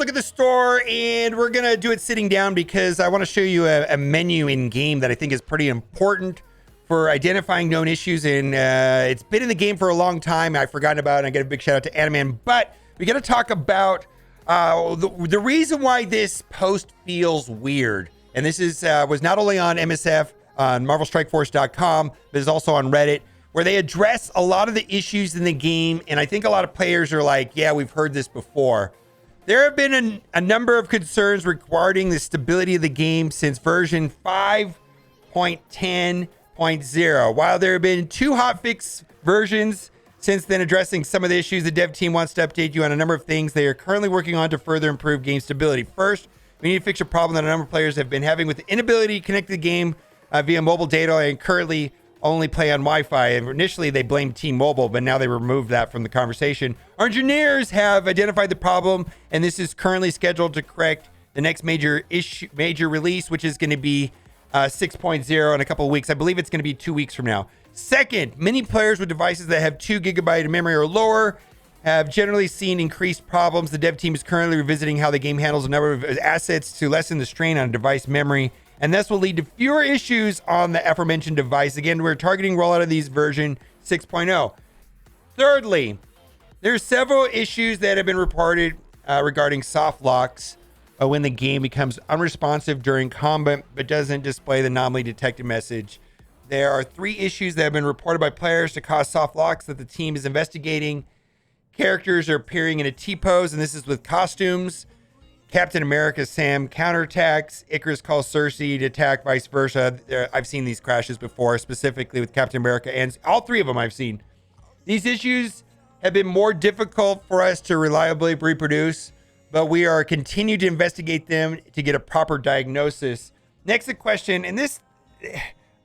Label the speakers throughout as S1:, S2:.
S1: look at the store, and we're going to do it sitting down because I want to show you a menu in game that I think is pretty important for identifying known issues. And it's been in the game for a long time. I've forgotten about it. And I get a big shout out to Animan. But we got to talk about the reason why this post feels weird. And this is was not only on MSF, on MarvelStrikeForce.com, but is also on Reddit, where they address a lot of the issues in the game. And I think a lot of players are like, yeah, we've heard this before. There have been a number of concerns regarding the stability of the game since version 5.10.0. While there have been 2 hotfix versions since then addressing some of the issues, the dev team wants to update you on a number of things they are currently working on to further improve game stability. First, we need to fix a problem that a number of players have been having with the inability to connect to the game via mobile data and currently only play on Wi-Fi. And initially, they blamed T-Mobile, but now they removed that from the conversation. Our engineers have identified the problem, and this is currently scheduled to correct the next major release, which is going to be 6.0 in a couple of weeks. I believe it's going to be 2 weeks from now. Second, many players with devices that have 2 GB of memory or lower have generally seen increased problems. The dev team is currently revisiting how the game handles a number of assets to lessen the strain on device memory, and this will lead to fewer issues on the aforementioned device. Again, we're targeting rollout of these version 6.0. Thirdly, there's several issues that have been reported regarding soft locks when the game becomes unresponsive during combat but doesn't display the anomaly detected message. There are 3 issues that have been reported by players to cause soft locks that the team is investigating. Characters are appearing in a T-pose, and this is with costumes. Captain America Sam counterattacks. Icarus calls Cersei to attack, vice versa. I've seen these crashes before, specifically with Captain America, and all 3 of them I've seen. These issues have been more difficult for us to reliably reproduce, but we are continuing to investigate them to get a proper diagnosis. Next, a question, and this,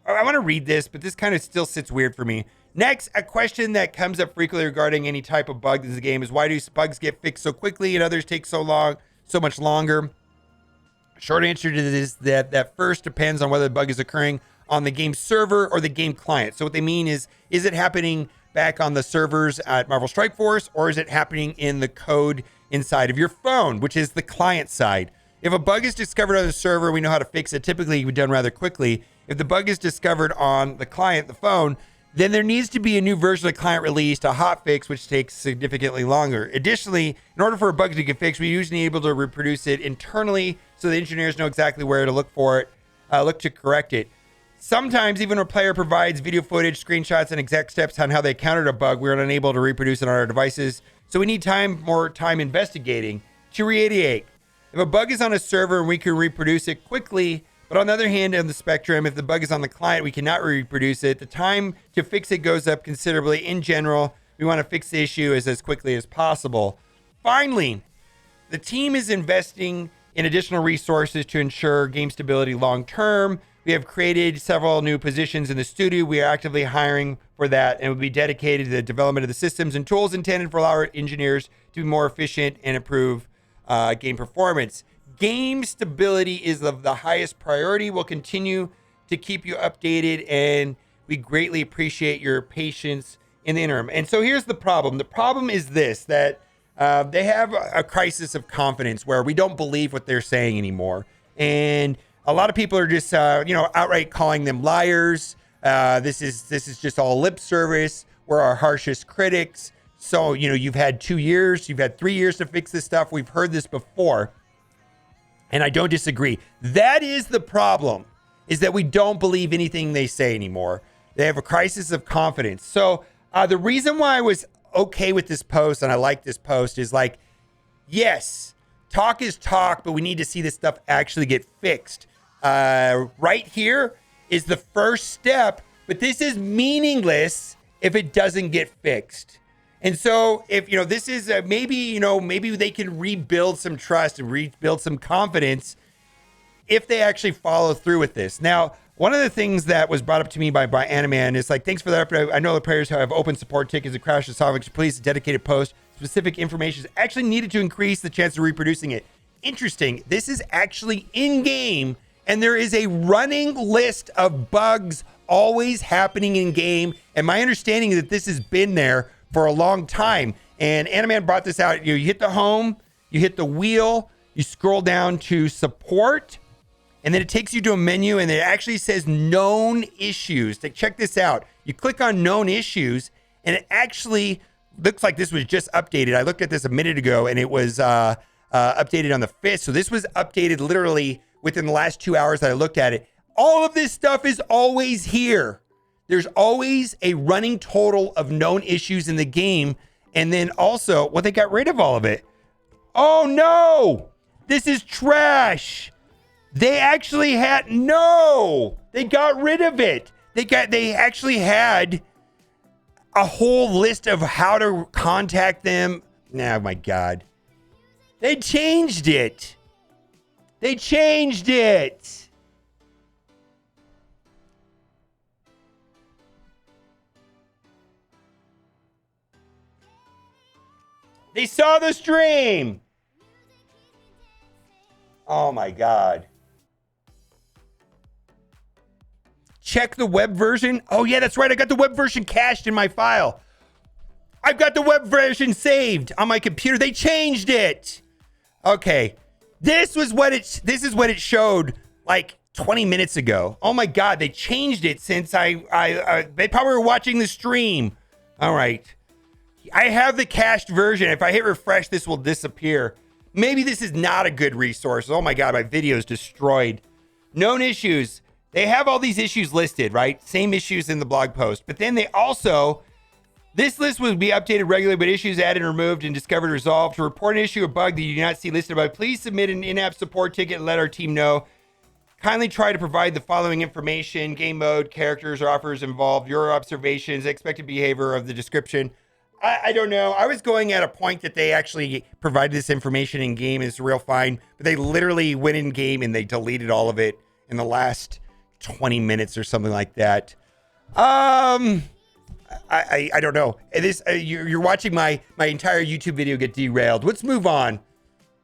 S1: I want to read this, but this kind of still sits weird for me. Next, a question that comes up frequently regarding any type of bug in the game is why do bugs get fixed so quickly and others take so much longer? Short answer to this is that first depends on whether the bug is occurring on the game server or the game client. So what they mean is it happening back on the servers at Marvel Strike Force, or is it happening in the code inside of your phone, which is the client side? If a bug is discovered on the server, we know how to fix it. Typically, it can be done rather quickly. If the bug is discovered on the client, the phone, then there needs to be a new version of the client released, a hotfix, which takes significantly longer. Additionally, in order for a bug to get fixed, we usually need able to reproduce it internally so the engineers know exactly where to look for it, look to correct it. Sometimes, even when a player provides video footage, screenshots, and exact steps on how they countered a bug, we're unable to reproduce it on our devices. So we need more time investigating. To reiterate, if a bug is on a server and we can reproduce it quickly, but on the other hand, on the spectrum, if the bug is on the client, we cannot reproduce it. The time to fix it goes up considerably. In general, we want to fix the issue as quickly as possible. Finally, the team is investing in additional resources to ensure game stability long term. We have created several new positions in the studio. We are actively hiring for that and will be dedicated to the development of the systems and tools intended for our engineers to be more efficient and improve game performance. Game stability is of the highest priority. We'll continue to keep you updated, and we greatly appreciate your patience in the interim. And so here's the problem. The problem is this, that they have a crisis of confidence where we don't believe what they're saying anymore. And a lot of people are just, outright calling them liars. This is just all lip service. We're our harshest critics. So, you've had 2 years, you've had 3 years to fix this stuff. We've heard this before. And I don't disagree. That is the problem, is that we don't believe anything they say anymore. They have a crisis of confidence. So the reason why I was okay with this post, and I like this post, is like, yes, talk is talk, but we need to see this stuff actually get fixed. Right here is the first step, but this is meaningless if it doesn't get fixed. And so if, this is maybe they can rebuild some trust and rebuild some confidence if they actually follow through with this. Now, one of the things that was brought up to me by Animan is like, thanks for that. I know the players have open support tickets and crash to solve. Please, dedicated post. Specific information is actually needed to increase the chance of reproducing it. Interesting. This is actually in game, and there is a running list of bugs always happening in game. And my understanding is that this has been there for a long time. And Animan brought this out. You hit the home, You hit the wheel, you scroll down to support, and then it takes you to a menu, and it actually says known issues. Check this out. You click on known issues, and it actually looks like this was just updated. I looked at this a minute ago, and it was updated on the 5th. So this was updated literally within the last 2 hours that I looked at it. All of this stuff is always here. There's always a running total of known issues in the game. And then also, well, they got rid of all of it. Oh no, this is trash. They actually had, no, they got rid of it. They actually had a whole list of how to contact them. Oh my God. They changed it. They changed it. They saw the stream. Oh my God. Check the web version. Oh yeah, that's right. I got the web version cached in my file. I've got the web version saved on my computer. They changed it. Okay. This is what it showed like 20 minutes ago. Oh my God, they changed it since they probably were watching the stream. All right. I have the cached version. If I hit refresh, this will disappear. Maybe this is not a good resource. Oh my God, my video is destroyed. Known issues. They have all these issues listed, right? Same issues in the blog post. But then they also, this list will be updated regularly, but issues added and removed and discovered resolved. To report an issue or bug that you do not see listed above, please submit an in-app support ticket and let our team know. Kindly try to provide the following information: game mode, characters, or offers involved, your observations, expected behavior of the description. I don't know. I was going at a point that they actually provided this information in game. It's real fine, but they literally went in game and they deleted all of it in the last 20 minutes or something like that. I don't know. This you're watching my entire YouTube video get derailed. Let's move on.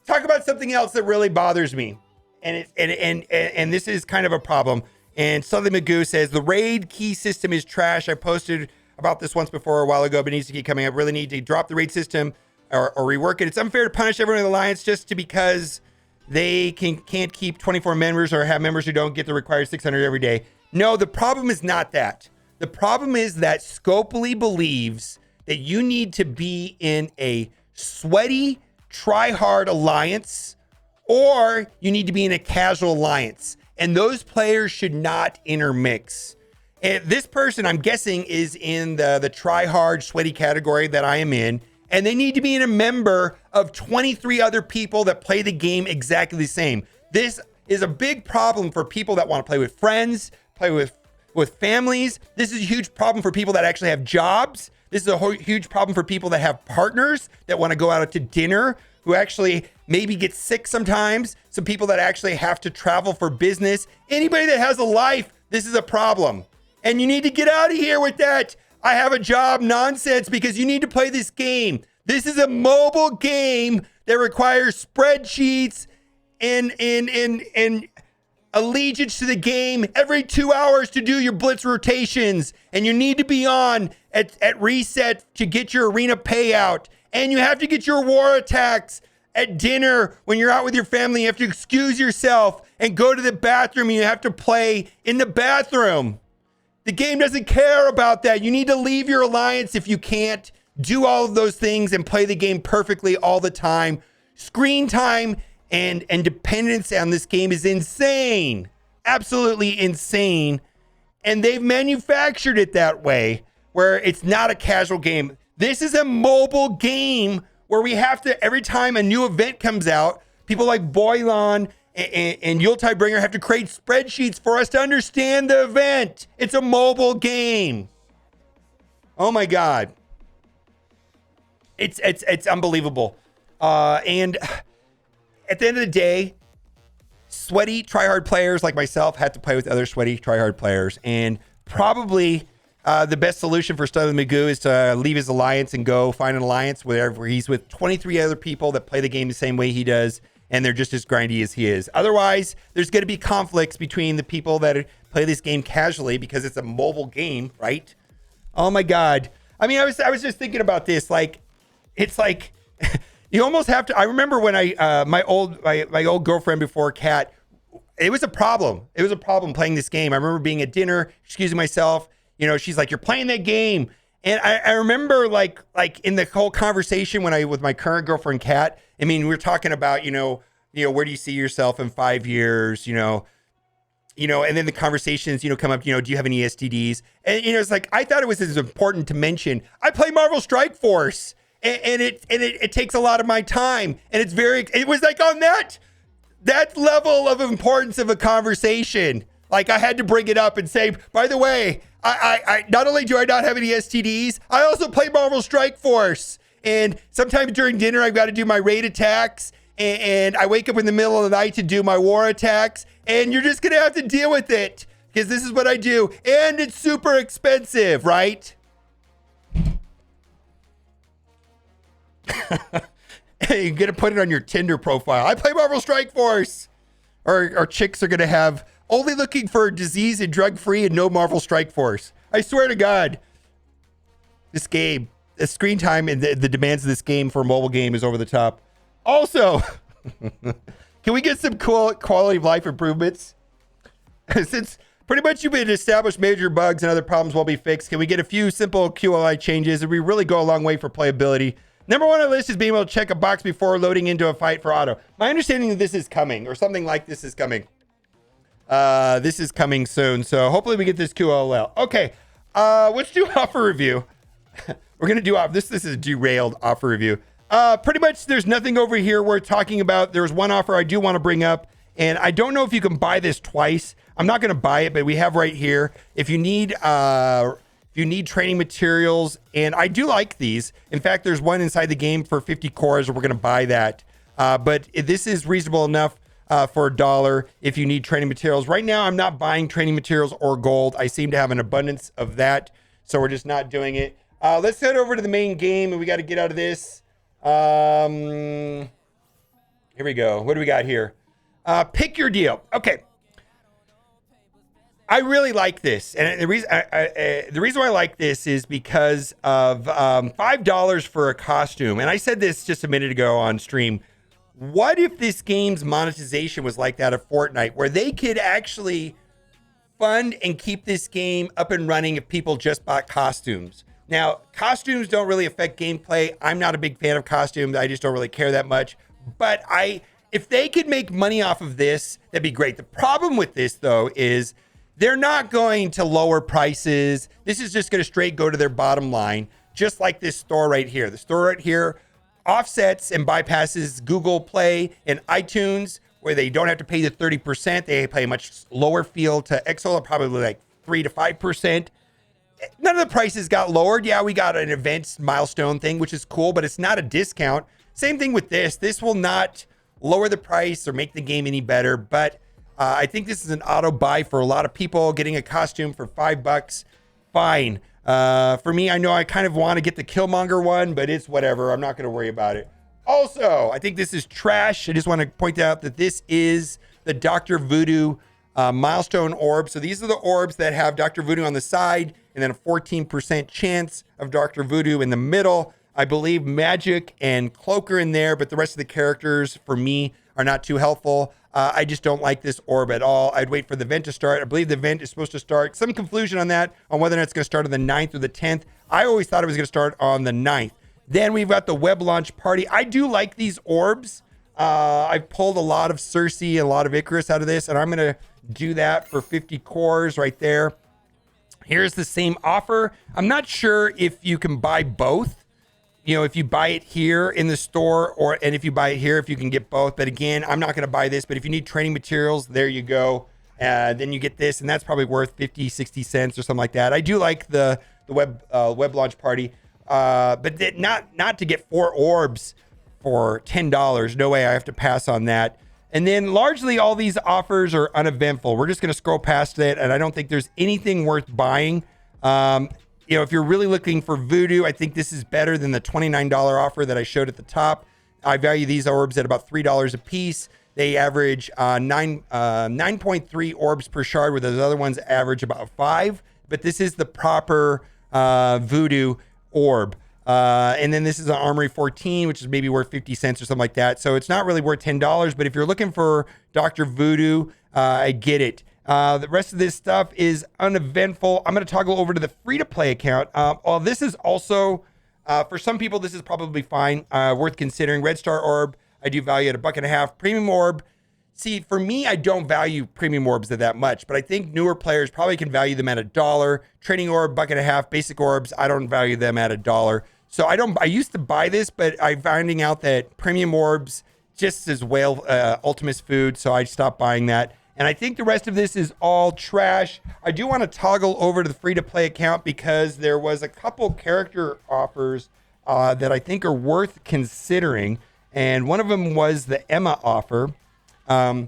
S1: Talk about something else that really bothers me, and this is kind of a problem. And Sully Magoo says the raid key system is trash. I posted about this once before a while ago, but it needs to keep coming up. Really need to drop the raid system or rework it. It's unfair to punish everyone in the alliance just because they can't keep 24 members or have members who don't get the required 600 every day. No, the problem is not that. The problem is that Scopely believes that you need to be in a sweaty, try-hard alliance, or you need to be in a casual alliance. And those players should not intermix. And this person, I'm guessing, is in the try-hard, sweaty category that I am in. And they need to be a member of 23 other people that play the game exactly the same. This is a big problem for people that want to play with friends, play with families. This is a huge problem for people that actually have jobs. This is a huge problem for people that have partners that want to go out to dinner, who actually maybe get sick sometimes. Some people that actually have to travel for business. Anybody that has a life, this is a problem. And you need to get out of here with that I have a job nonsense, because you need to play this game. This is a mobile game that requires spreadsheets and allegiance to the game every 2 hours to do your blitz rotations. And you need to be on at reset to get your arena payout. And you have to get your war attacks at dinner when you're out with your family. You have to excuse yourself and go to the bathroom, and you have to play in the bathroom. The game doesn't care about that. You need to leave your alliance if you can't do all of those things and play the game perfectly all the time. Screen time and dependence on this game is insane. Absolutely insane. And they've manufactured it that way, where it's not a casual game. This is a mobile game where we have to, every time a new event comes out, people like Boylon and Yuletide Bringer have to create spreadsheets for us to understand the event. It's a mobile game. Oh my God. It's unbelievable. And at the end of the day, sweaty tryhard players like myself had to play with other sweaty tryhard players. And probably the best solution for Sully Magoo is to leave his alliance and go find an alliance where he's with 23 other people that play the game the same way he does, and they're just as grindy as he is. Otherwise, there's going to be conflicts between the people that play this game casually, because it's a mobile game, right? Oh my God. I mean, I was just thinking about this. Like, it's like You almost have to. I remember when my old girlfriend before Kat, it was a problem. It was a problem playing this game. I remember being at dinner, excusing myself. She's like, "You're playing that game," and I remember like in the whole conversation with my current girlfriend Kat. I mean, we were talking about where do you see yourself in 5 years? And then the conversations come up. Do you have any STDs? And it's like I thought it was as important to mention. I play Marvel Strike Force. And it takes a lot of my time, and it was like on that level of importance of a conversation. Like I had to bring it up and say, by the way, I not only do I not have any STDs, I also play Marvel Strike Force. And sometimes during dinner, I've got to do my raid attacks, and I wake up in the middle of the night to do my war attacks, and you're just going to have to deal with it because this is what I do. And it's super expensive, right? You're gonna put it on your Tinder profile. I play Marvel Strike Force. Or chicks are gonna have only looking for disease and drug free and no Marvel Strike Force. I swear to God, this game, the screen time and the demands of this game for a mobile game is over the top. Also, can we get some cool quality of life improvements? Since pretty much you've been established major bugs and other problems will be fixed, can we get a few simple QLI changes? And we really go a long way for playability. Number one on the list is being able to check a box before loading into a fight for auto. My understanding that this is coming, or something like this is coming. This is coming soon, so hopefully we get this QOL. Okay, let's do offer review. We're gonna do this. This is a derailed offer review. Pretty much, there's nothing over here we're talking about. There's one offer I do want to bring up, and I don't know if you can buy this twice. I'm not gonna buy it, but we have right here. If you need training materials, and I do like these. In fact, there's one inside the game for 50 cores, and we're going to buy that. But this is reasonable enough for $1 if you need training materials. Right now, I'm not buying training materials or gold. I seem to have an abundance of that, so we're just not doing it. Let's head over to the main game, and we got to get out of this. Here we go. What do we got here? Pick your deal. Okay. I really like this, and the reason why I like this is because of $5 for a costume. And I said this just a minute ago on stream. What if this game's monetization was like that of Fortnite, where they could actually fund and keep this game up and running if people just bought costumes? Now, costumes don't really affect gameplay. I'm not a big fan of costumes. I just don't really care that much. But if they could make money off of this, that'd be great. The problem with this, though, is they're not going to lower prices. This is just going to straight go to their bottom line, just like this store right here. The store right here offsets and bypasses Google Play and iTunes, where they don't have to pay the 30%. They pay a much lower fee to Exo, probably like 3 to 5%. None of the prices got lowered. Yeah, we got an event milestone thing, which is cool, but it's not a discount. Same thing with this. This will not lower the price or make the game any better, but I think this is an auto buy for a lot of people. Getting a costume for $5, fine. For me, I know I kind of want to get the Killmonger one, but it's whatever. I'm not going to worry about it. Also, I think this is trash. I just want to point out that this is the Dr. Voodoo milestone orb. So these are the orbs that have Dr. Voodoo on the side and then a 14% chance of Dr. Voodoo in the middle. I believe Magic and Cloak are in there, but the rest of the characters, for me, are not too helpful. I just don't like this orb at all. I'd wait for the event to start. I believe the event is supposed to start. Some confusion on that, on whether or not it's going to start on the 9th or the 10th. I always thought it was going to start on the 9th. Then we've got the web launch party. I do like these orbs. I've pulled a lot of Cersei and a lot of Icarus out of this, and I'm going to do that for 50 cores right there. Here's the same offer. I'm not sure if you can buy both. If you buy it here in the store and if you buy it here, if you can get both. But again, I'm not going to buy this. But if you need training materials, there you go. Then you get this, and that's probably worth 50, 60 cents or something like that. I do like the web launch party, but not to get 4 orbs for $10. No way, I have to pass on that. And then largely all these offers are uneventful. We're just going to scroll past it, and I don't think there's anything worth buying. If you're really looking for Voodoo, I think this is better than the $29 offer that I showed at the top. I value these orbs at about $3 a piece. They average 9.3 orbs per shard, where those other ones average about 5. But this is the proper Voodoo orb. And then this is an Armory 14, which is maybe worth 50 cents or something like that. So it's not really worth $10. But if you're looking for Dr. Voodoo, I get it. The rest of this stuff is uneventful. I'm going to toggle over to the free-to-play account. This is also, for some people, this is probably fine, worth considering. Red Star Orb, I do value at $1.50. Premium Orb, see, for me, I don't value premium orbs that much, but I think newer players probably can value them at $1. Training orb, $1.50. Basic orbs, I don't value them at $1. So I used to buy this, but I'm finding out that premium orbs just as whale Ultimus food, so I stopped buying that. And I think the rest of this is all trash. I do want to toggle over to the free-to-play account because there was a couple character offers that I think are worth considering. And one of them was the Emma offer. I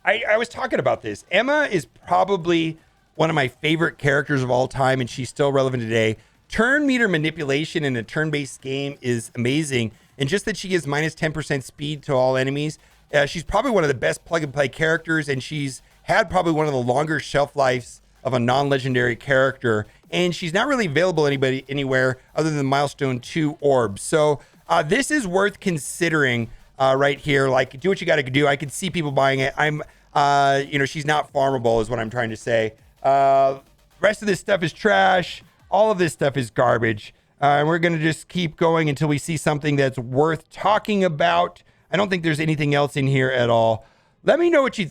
S1: was talking about this. Emma is probably one of my favorite characters of all time, and she's still relevant today. Turn meter manipulation in a turn-based game is amazing. And just that she gives minus 10% speed to all enemies, she's probably one of the best plug-and-play characters, and she's had probably one of the longer shelf lives of a non-legendary character. And she's not really available anywhere other than Milestone 2 orbs. So this is worth considering right here. Like, do what you got to do. I could see people buying it. She's not farmable is what I'm trying to say. Rest of this stuff is trash. All of this stuff is garbage. And we're going to just keep going until we see something that's worth talking about. I don't think there's anything else in here at all. Let me know what you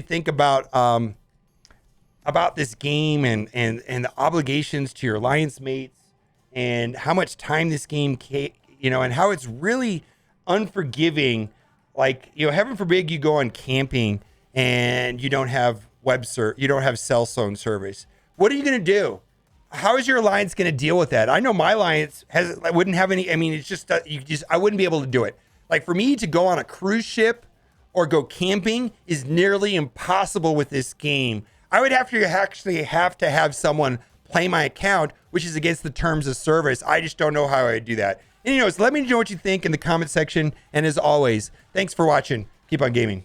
S1: think about this game and the obligations to your alliance mates and how much time this game, and how it's really unforgiving. Like, heaven forbid you go on camping and you don't have you don't have cell phone service. What are you going to do? How is your alliance going to deal with that? I know my alliance wouldn't have any. I mean, it's just I wouldn't be able to do it. Like, for me to go on a cruise ship or go camping is nearly impossible with this game. I would actually have to have someone play my account, which is against the terms of service. I just don't know how I would do that. Anyways, let me know what you think in the comment section. And as always, thanks for watching. Keep on gaming.